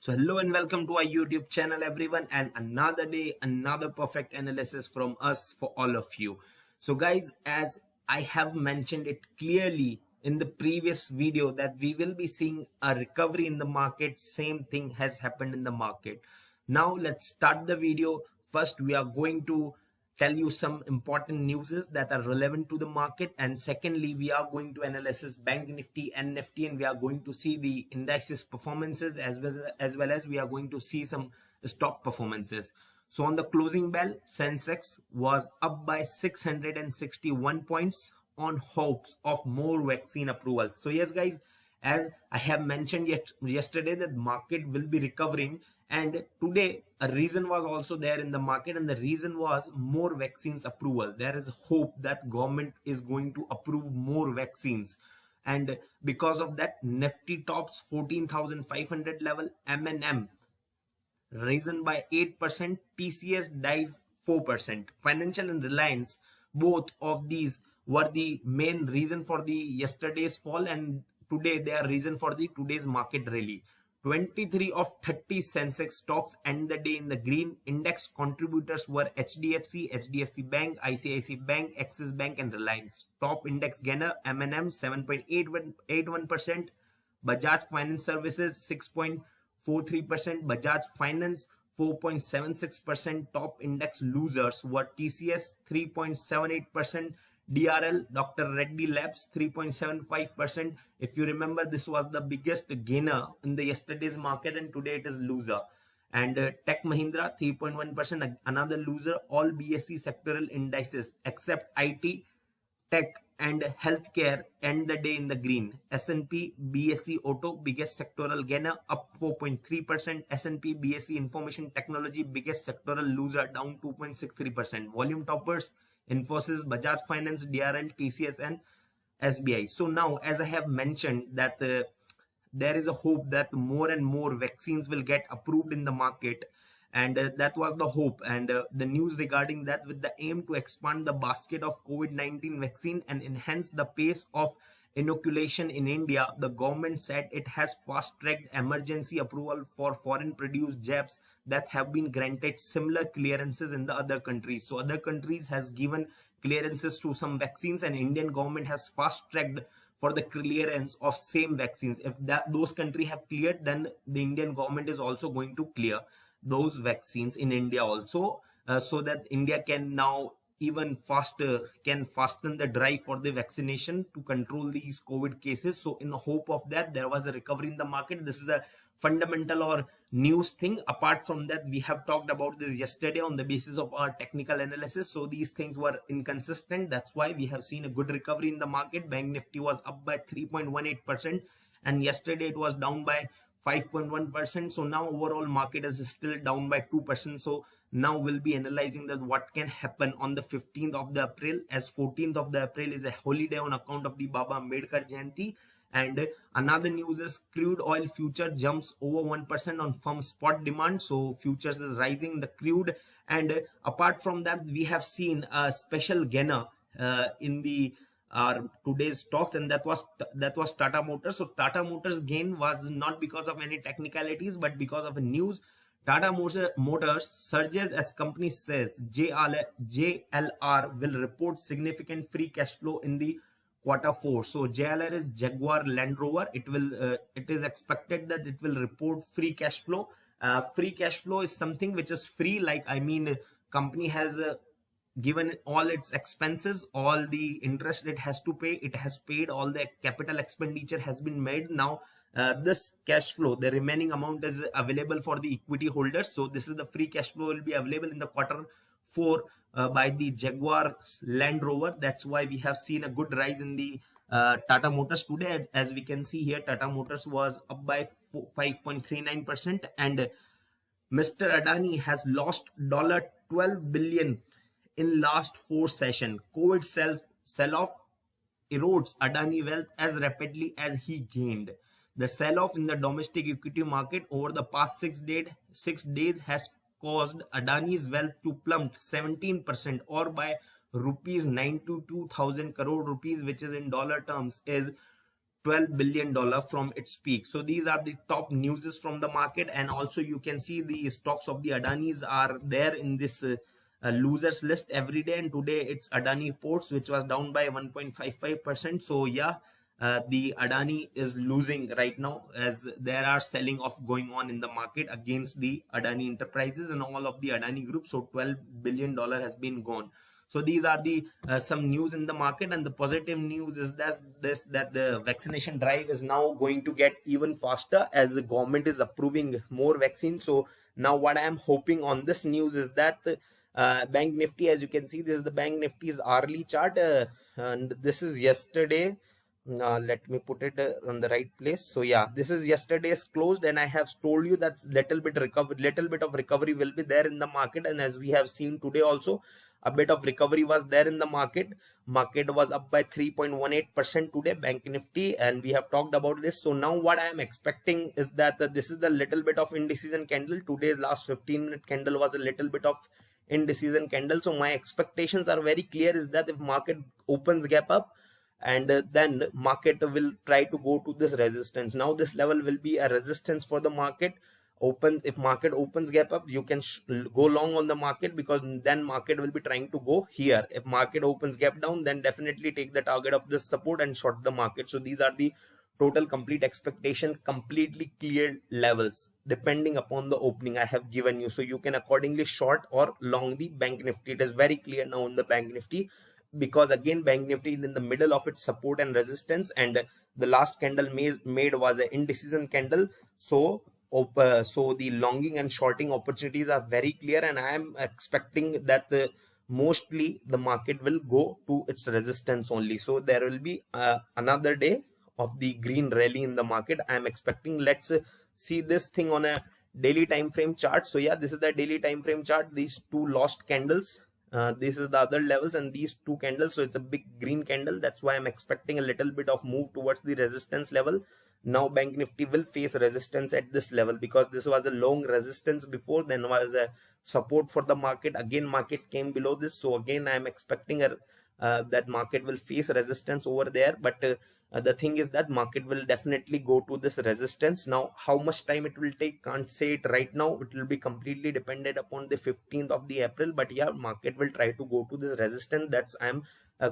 So hello and welcome to our YouTube channel everyone, and another day, another perfect analysis from us for all of you. So guys, as I have mentioned it clearly in the previous video that we will be seeing a recovery in the market. Same thing has happened in the market. Now let's start the video. First we are going to tell you some important news that are relevant to the market, and secondly we are going to analyze bank nifty and nifty, and we are going to see the indices performances as well as we are going to see some stock performances. So on the closing bell, Sensex was up by 661 points on hopes of more vaccine approvals. So yes guys, as I have mentioned yesterday, that market will be recovering, and today a reason was also there in the market, and the reason was more vaccines approval. There is hope that government is going to approve more vaccines, and because of that, Nifty tops 14,500 level, M&M risen by 8%, TCS dives 4%. Financial and Reliance, both of these were the main reason for the yesterday's fall, and today they are reason for the today's market rally. 23 of 30 Sensex stocks end the day in the green. Index contributors were HDFC Bank, ICICI Bank, Axis Bank and Reliance. Top index gainer M&M 7.81%, Bajaj Finance Services 6.43%, Bajaj Finance 4.76%. Top index losers were TCS 3.78%, DRL Dr. Reddy Labs 3.75%. If you remember, this was the biggest gainer in the yesterday's market, and today it is loser. And Tech Mahindra 3.1%, another loser. All BSE sectoral indices except IT, tech and healthcare end the day in the green. S&P BSE Auto, biggest sectoral gainer, up 4.3%. S&P BSE Information Technology, biggest sectoral loser, down 2.63%. Volume toppers Infosys, Bajaj Finance, DRL, TCS and SBI. So now, as I have mentioned, that there is a hope that more and more vaccines will get approved in the market, and that was the hope, and the news regarding that, with the aim to expand the basket of COVID-19 vaccine and enhance the pace of inoculation in India, the government said it has fast-tracked emergency approval for foreign produced jabs that have been granted similar clearances in the other countries. So other countries has given clearances to some vaccines, and Indian government has fast-tracked for the clearance of same vaccines. If those countries have cleared, then the Indian government is also going to clear those vaccines in India also, so that India can now even faster can fasten the drive for the vaccination to control these COVID cases. So in the hope of that, there was a recovery in the market. This is a fundamental or news thing. Apart from that, we have talked about this yesterday on the basis of our technical analysis. So these things were inconsistent. That's why we have seen a good recovery in the market. Bank Nifty was up by 3.18%, and yesterday it was down by 5.1%. So now overall market is still down by 2%. So now we'll be analyzing that what can happen on the 15th of the April, as 14th of the April is a holiday on account of the Baba Ambedkar Jayanti. And another news is crude oil future jumps over 1% on firm spot demand. So futures is rising the crude. And apart from that, we have seen a special gainer in the today's stocks, and that was Tata Motors. So Tata Motors gain was not because of any technicalities, but because of a news. Tata Motors surges as company says JLR will report significant free cash flow in the Q4. So JLR is Jaguar Land Rover. It is expected that it will report free cash flow. Free cash flow is something which is free, like company has given all its expenses, all the interest it has to pay, it has paid, all the capital expenditure has been made. Now this cash flow, the remaining amount, is available for the equity holders. So this is the free cash flow will be available in the Q4 by the Jaguar Land Rover. That's why we have seen a good rise in the Tata Motors today. As we can see here, Tata Motors was up by 5.39%, and Mr. Adani has lost $12 billion in last 4 sessions. COVID sell-off erodes Adani wealth as rapidly as he gained. The sell-off in the domestic equity market over the past 6 days has caused Adani's wealth to plummet 17%, or by rupees 92,000 crore rupees, which is in dollar terms is $12 billion from its peak. So these are the top newses from the market, and also you can see the stocks of the Adanis are there in this losers list every day, and today it's Adani Ports, which was down by 1.55%. So yeah, the Adani is losing right now, as there are selling off going on in the market against the Adani Enterprises and all of the Adani group. So $12 billion has been gone. So these are the some news in the market, and the positive news is that the vaccination drive is now going to get even faster as the government is approving more vaccines. So now what I am hoping on this news is that Bank Nifty, as you can see, this is the Bank Nifty's hourly chart, and this is yesterday. Let me put it on the right place. So yeah, this is yesterday's closed, and I have told you that little bit of recovery will be there in the market, and as we have seen today also, a bit of recovery was there in the market. Market was up by 3.18% today, Bank Nifty, and we have talked about this. So now what I am expecting is that this is the little bit of indecision candle. Today's last 15-minute candle was a little bit of indecision candle. So my expectations are very clear, is that if market opens gap up, and then market will try to go to this resistance. Now this level will be a resistance for the market. If market opens gap up, you can go long on the market, because then market will be trying to go here. If market opens gap down, then definitely take the target of this support and short the market. So these are the total complete expectation, completely clear levels depending upon the opening I have given you. So you can accordingly short or long the Bank Nifty. It is very clear now in the Bank Nifty, because again Bank Nifty is in the middle of its support and resistance, and the last candle made was an indecision candle. So the longing and shorting opportunities are very clear, and I am expecting that mostly the market will go to its resistance only. So there will be another day of the green rally in the market I am expecting. Let's see this thing on a daily time frame chart. So yeah, this is the daily time frame chart. These two lost candles, this is the other levels, and these two candles. So it's a big green candle. That's why I'm expecting a little bit of move towards the resistance level. Now Bank Nifty will face resistance at this level, because this was a long resistance before, then was a support for the market. Again market came below this, so again I am expecting that market will face resistance over there. But the thing is that market will definitely go to this resistance. Now how much time it will take, can't say it right now. It will be completely dependent upon the 15th of the April, but yeah, market will try to go to this resistance. That's I'm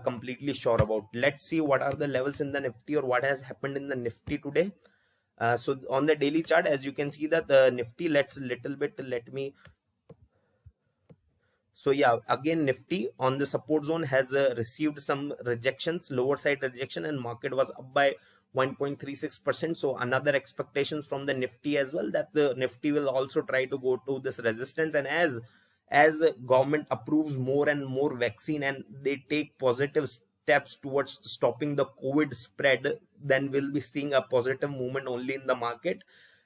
completely sure about. Let's see what are the levels in the Nifty, or what has happened in the Nifty today. So on the daily chart, as you can see that the Nifty, let me. So yeah, again Nifty on the support zone has received some rejections, lower side rejection, and market was up by 1.36%. So another expectations from the Nifty as well, that the Nifty will also try to go to this resistance. And as the government approves more and more vaccine, and they take positive steps towards stopping the COVID spread, then we'll be seeing a positive movement only in the market.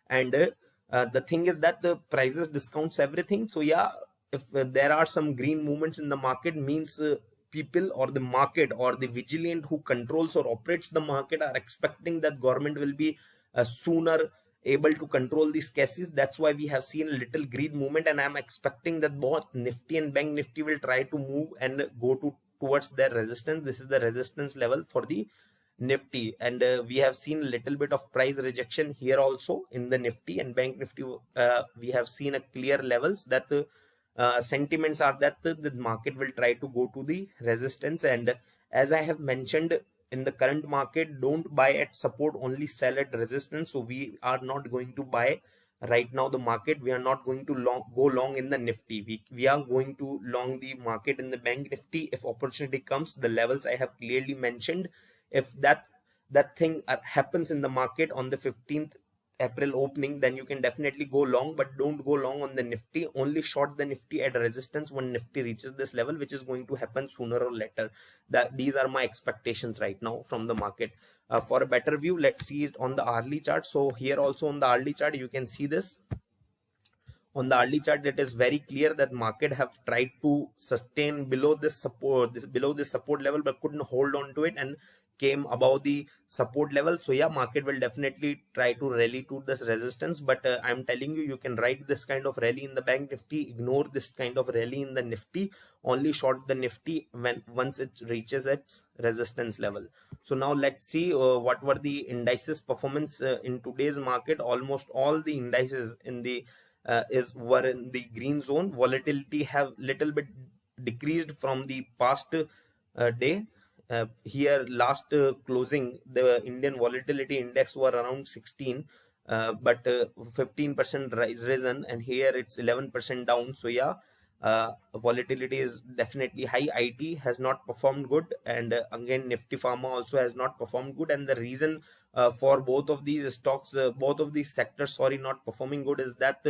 And the thing is that the prices discounts everything. So yeah, if there are some green movements in the market, means people or the market or the vigilant who controls or operates the market are expecting that government will be sooner able to control these cases. That's why we have seen a little green movement, and I'm expecting that both Nifty and Bank Nifty will try to move and go towards their resistance. This is the resistance level for the Nifty, and we have seen a little bit of price rejection here also in the Nifty and Bank Nifty. We have seen a clear levels that sentiments are that the market will try to go to the resistance. And as I have mentioned, in the current market, don't buy at support, only sell at resistance. So we are not going to buy right now the market. We are not going to go long in the Nifty. We are going to long the market in the Bank Nifty. If opportunity comes, the levels I have clearly mentioned, if that thing happens in the market on the 15th April opening, then you can definitely go long, but don't go long on the Nifty. Only short the Nifty at resistance when Nifty reaches this level, which is going to happen sooner or later. These are my expectations right now from the market. For a better view, let's see it on the hourly chart. So here also on the hourly chart, you can see this. On the hourly chart, it is very clear that market have tried to sustain below this support level, but couldn't hold on to it, and came above the support level. So yeah, market will definitely try to rally to this resistance, but I'm telling you, you can ride this kind of rally in the bank nifty, ignore this kind of rally in the nifty, only short the nifty when once it reaches its resistance level. So now let's see what were the indices performance in today's market. Almost all the indices in the were in the green zone. Volatility have little bit decreased from the past day. Here last closing, the Indian volatility index were around 16, but 15% rise risen, and here it's 11% down. So yeah, volatility is definitely high. IT has not performed good, and again Nifty Pharma also has not performed good. And the reason for both of these stocks, both of these sectors, sorry, not performing good is that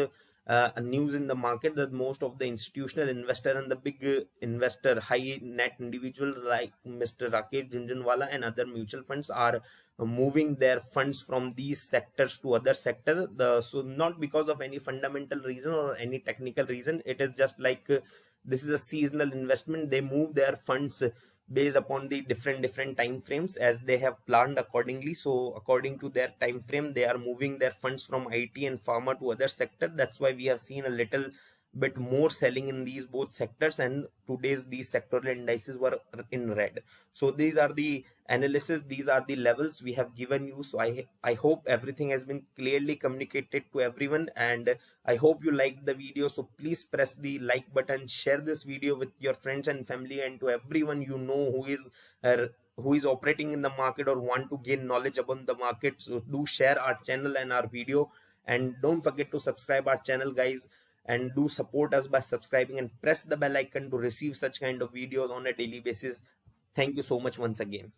news in the market that most of the institutional investor and the big investor, high net individual like Mr. Rakesh Jhunjhunwala and other mutual funds are moving their funds from these sectors to other sector. So not because of any fundamental reason or any technical reason, it is just like this is a seasonal investment. They move their funds based upon the different time frames as they have planned accordingly. So according to their time frame, they are moving their funds from IT and pharma to other sector. That's why we have seen a little bit more selling in these both sectors, and today's these sectoral indices were in red. So these are the analysis, these are the levels we have given you. So I hope everything has been clearly communicated to everyone, and I hope you liked the video. So please press the like button, share this video with your friends and family, and to everyone you know who is operating in the market or want to gain knowledge about the market. So do share our channel and our video, and don't forget to subscribe our channel, guys, and do support us by subscribing and press the bell icon to receive such kind of videos on a daily basis. Thank you so much once again.